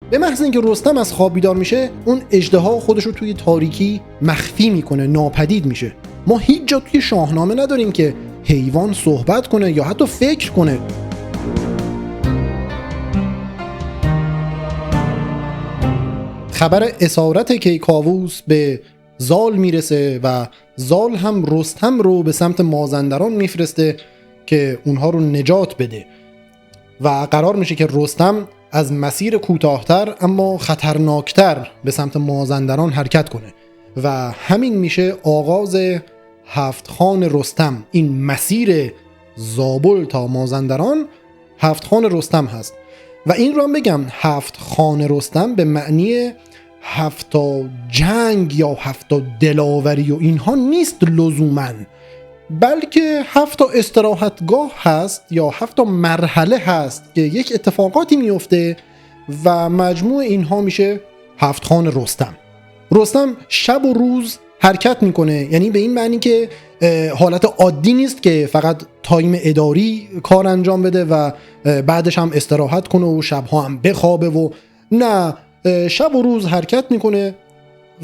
به محض اینکه رستم از خواب بیدار میشه، اون اژدها خودش رو توی تاریکی مخفی میکنه، ناپدید میشه. ما هیچ جا توی شاهنامه نداریم که حیوان صحبت کنه یا حتی فکر کنه. خبر اسارت کیکاووس به زال میرسه و زال هم رستم رو به سمت مازندران میفرسته که اونها رو نجات بده و قرار میشه که رستم از مسیر کوتاه‌تر اما خطرناکتر به سمت مازندران حرکت کنه و همین میشه آغاز هفت خان رستم. این مسیر زابل تا مازندران هفت خان رستم هست. و این رو هم بگم، هفت خان رستم به معنی هفتا جنگ یا هفتا دلاوری و اینها نیست لزوماً، بلکه هفتا استراحتگاه هست یا هفتا مرحله هست که یک اتفاقاتی میفته و مجموع اینها میشه هفت خان رستم. رستم شب و روز حرکت میکنه، یعنی به این معنی که حالت عادی نیست که فقط تایم اداری کار انجام بده و بعدش هم استراحت کنه و شبها هم بخوابه و نه، شب و روز حرکت میکنه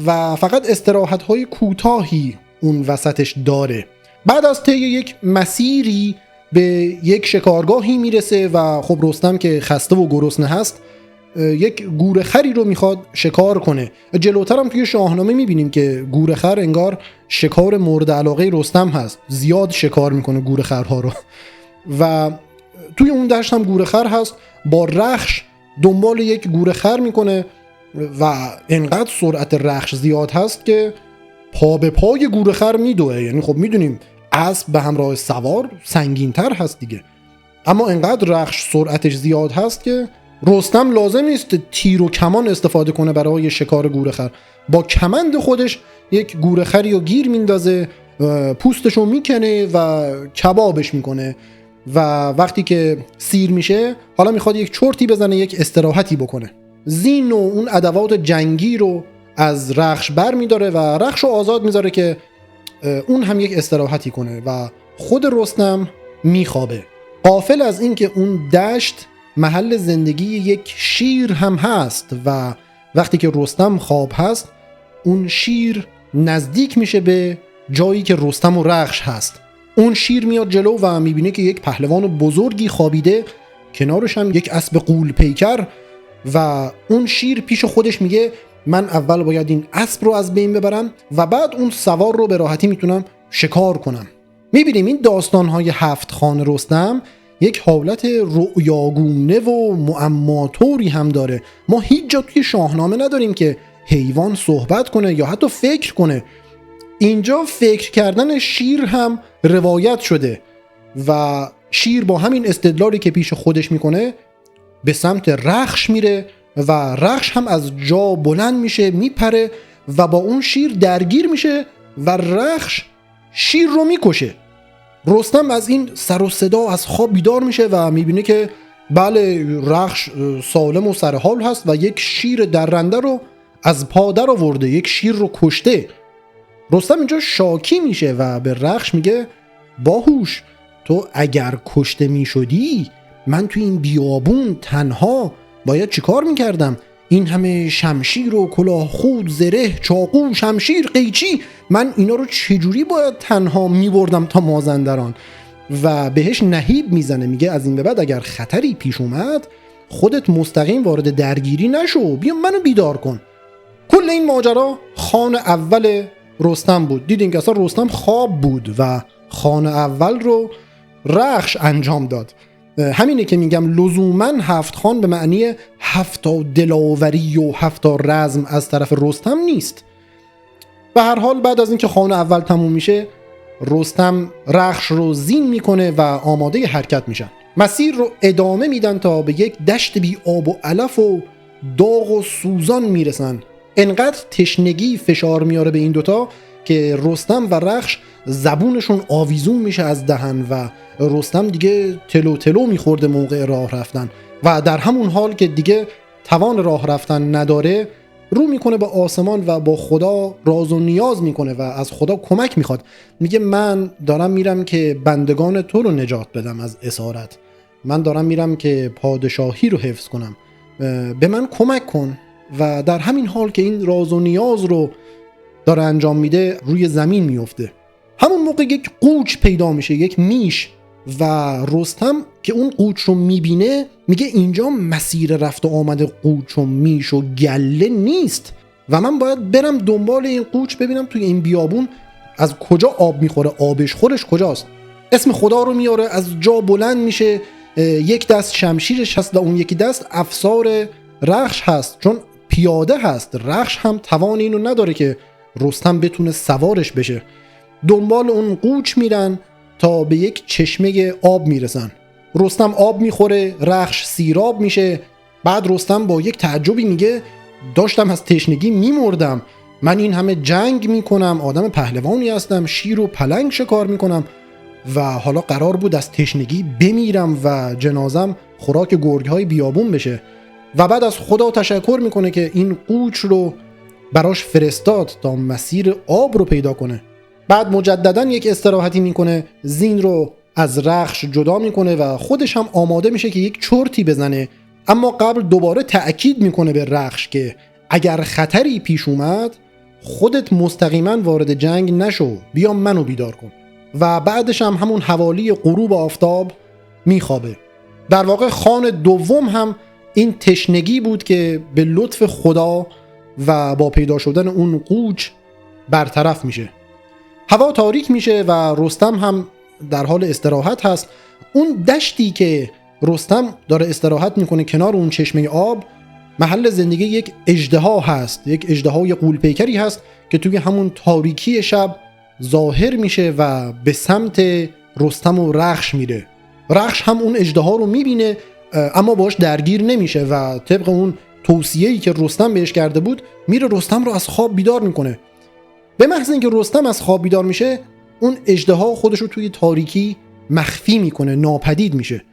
و فقط استراحت های کوتاهی اون وسطش داره. بعد از طی یک مسیری به یک شکارگاهی میرسه و خب رستم که خسته و گرسنه هست یک گورخری رو میخواد شکار کنه. جلوتر هم توی شاهنامه میبینیم که گورخر انگار شکار مورد علاقه رستم هست، زیاد شکار میکنه گورخرها رو و توی اون دشت هم گورخر هست، با رخش دنبال یک گورخر میکنه و انقدر سرعت رخش زیاد هست که پا به پای گورخر میدوه. یعنی خب میدونیم اسب به همراه سوار سنگین‌تر هست دیگه، اما انقدر رخش سرعتش زیاد هست که رستم لازم نیست تیر و کمان استفاده کنه برای شکار گورخر. با کمند خودش یک گورخری رو گیر میندازه، پوستشو میکنه و کبابش میکنه و وقتی که سیر میشه حالا میخواد یک چرتی بزنه، یک استراحتی بکنه. زین و اون ادوات جنگی رو از رخش بر میداره و رخش رو آزاد میذاره که اون هم یک استراحتی کنه و خود رستم میخوابه، غافل از این که اون دشت محل زندگی یک شیر هم هست و وقتی که رستم خواب هست اون شیر نزدیک میشه به جایی که رستم و رخش هست. اون شیر میاد جلو و میبینه که یک پهلوان بزرگی خوابیده، کنارش هم یک اسب غول پیکر و اون شیر پیش خودش میگه من اول باید این اسب رو از بین ببرم و بعد اون سوار رو به راحتی میتونم شکار کنم. میبینیم این داستانهای هفت خان رستم یک حالت رؤیاگونه و معماتوری هم داره. ما هیچ جا توی شاهنامه نداریم که حیوان صحبت کنه یا حتی فکر کنه. اینجا فکر کردن شیر هم روایت شده و شیر با همین استدلالی که پیش خودش میکنه به سمت رخش میره و رخش هم از جا بلند میشه، میپره و با اون شیر درگیر میشه و رخش شیر رو میکشه. رستم از این سر و صدا از خواب بیدار میشه و میبینه که بله، رخش سالم و سرحال هست و یک شیر درنده رو از پا در آورده، یک شیر رو کشته. رستم اینجا شاکی میشه و به رخش میگه باهوش، تو اگر کشته میشدی من توی این بیابون تنها باید چیکار میکردم؟ این همه شمشیر و کلاه خود، زره، چاقو، شمشیر، قیچی، من اینا رو چجوری باید تنها میبردم تا مازندران؟ و بهش نهیب میزنه، میگه از این به بعد اگر خطری پیش اومد خودت مستقیم وارد درگیری نشو، بیا منو بیدار کن. کل این ماجرا خان اول رستم بود. دیدین که اصلا رستم خواب بود و خان اول رو رخش انجام داد. همینه که میگم لزوماً هفت خان به معنی هفتا دلاوری و هفتا رزم از طرف رستم نیست. به هر حال بعد از اینکه خان اول تموم میشه رستم رخش رو زین میکنه و آماده حرکت میشن. مسیر رو ادامه میدن تا به یک دشت بی آب و علف و داغ و سوزان میرسن. انقدر تشنگی فشار میاره به این دوتا که رستم و رخش زبونشون آویزون میشه از دهن و رستم دیگه تلو تلو میخورده موقع راه رفتن و در همون حال که دیگه توان راه رفتن نداره رو میکنه به آسمان و با خدا راز و نیاز میکنه و از خدا کمک میخواد. میگه من دارم میرم که بندگان تو رو نجات بدم از اسارت، من دارم میرم که پادشاهی رو حفظ کنم، به من کمک کن. و در همین حال که این راز و نیاز رو داره انجام میده روی زمین میفته. همون موقع یک قوچ پیدا میشه، یک میش، و رستم که اون قوچ رو میبینه میگه اینجا مسیر رفت و آمد قوچ و میش و گله نیست و من باید برم دنبال این قوچ ببینم توی این بیابون از کجا آب میخوره، آبش خورش کجاست. اسم خدا رو میاره، از جا بلند میشه، یک دست شمشیرش هست و اون یکی دست افسار رخش هست، چون پیاده هست. رخش هم توان اینو نداره که رستم بتونه سوارش بشه. دنبال اون قوچ میرن تا به یک چشمه آب میرسن. رستم آب میخوره، رخش سیراب میشه. بعد رستم با یک تعجبی میگه داشتم از تشنگی میمردم، من این همه جنگ میکنم، آدم پهلوانی هستم، شیر و پلنگ شکار میکنم و حالا قرار بود از تشنگی بمیرم و جنازم خوراک گرگ‌های بیابون بشه. و بعد از خدا تشکر میکنه که این قوچ رو براش فرستاد تا مسیر آب رو پیدا کنه. بعد مجددا یک استراحتی میکنه، زین رو از رخش جدا میکنه و خودش هم آماده میشه که یک چرتی بزنه، اما قبل دوباره تأکید میکنه به رخش که اگر خطری پیش اومد خودت مستقیما وارد جنگ نشو، بیا منو بیدار کن. و بعدش هم همون حوالی غروب آفتاب میخوابه. در واقع خان دوم هم این تشنگی بود که به لطف خدا و با پیدا شدن اون قوچ برطرف میشه. هوا تاریک میشه و رستم هم در حال استراحت هست. اون دشتی که رستم داره استراحت میکنه کنار اون چشمه آب محل زندگی یک اژدها هست، یک اژدهای غول‌پیکری هست که توی همون تاریکی شب ظاهر میشه و به سمت رستم و رخش میره. رخش هم اون اژدها رو میبینه اما باش درگیر نمیشه و طبق اون توصیه‌ای که رستم بهش کرده بود میره رستم رو از خواب بیدار میکنه. به محض اینکه رستم از خواب بیدار میشه اون اژدها خودش رو توی تاریکی مخفی میکنه، ناپدید میشه.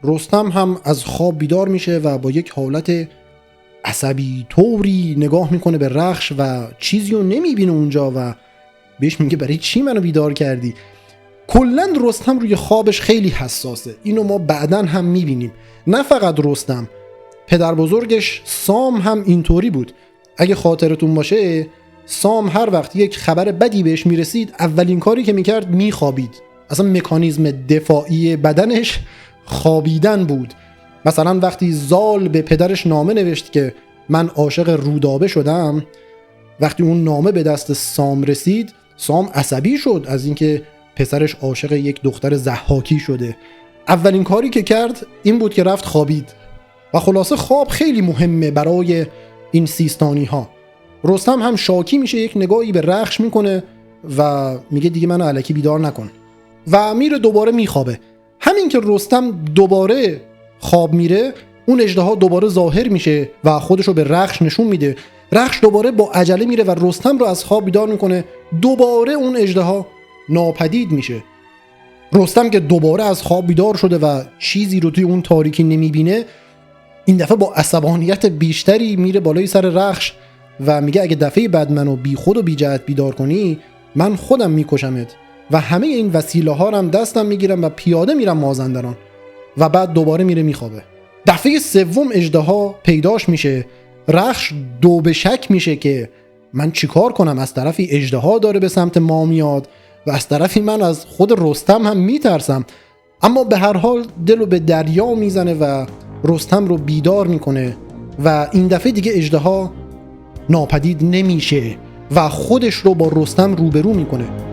رستم هم از خواب بیدار میشه و با یک حالت عصبی طوری نگاه میکنه به رخش و چیزی رو نمیبینه اونجا و بهش میگه برای چی منو بیدار کردی؟ کلن رستم روی خوابش خیلی حساسه، اینو ما بعداً هم میبینیم. نه فقط رستم، پدر بزرگش سام هم اینطوری بود. اگه خاطرتون باشه سام هر وقت یک خبر بدی بهش میرسید اولین کاری که میکرد میخوابید. اصلا مکانیزم دفاعی بدنش خوابیدن بود. مثلا وقتی زال به پدرش نامه نوشت که من عاشق رودابه شدم، وقتی اون نامه به دست سام رسید سام عصبی شد از اینکه پسرش عاشق یک دختر ضحاکی شده. اولین کاری که کرد این بود که رفت خوابید. و خلاصه خواب خیلی مهمه برای این سیستانی ها. رستم هم شاکی میشه، یک نگاهی به رخش میکنه و میگه دیگه منو الکی بیدار نکن و میره دوباره میخوابه. همین که رستم دوباره خواب میره اون اژدها دوباره ظاهر میشه و خودشو به رخش نشون میده. رخش دوباره با عجله میره و رستم رو از خواب بیدار میکنه. دوباره اون اژدها ناپدید میشه. رستم که دوباره از خواب بیدار شده و چیزی رو توی اون تاریکی نمیبینه این دفعه با عصبانیت بیشتری میره بالای سر رخش و میگه اگه دفعه بعد منو بی خود و بی جهت بیدار کنی من خودم میکشمت و همه این وسیله ها رو هم دستم میگیرم و پیاده میرم مازندران. و بعد دوباره میره میخوابه. دفعه سوم اژدها پیداش میشه. رخش دو به شک میشه که من چیکار کنم، از طرفی اژدها داره به سمت ما میاد و از طرفی من از خود رستم هم میترسم، اما به هر حال دلو به دریا میزنه و رستم رو بیدار میکنه و این دفعه دیگه اژدها ناپدید نمیشه و خودش رو با رستم روبرو میکنه.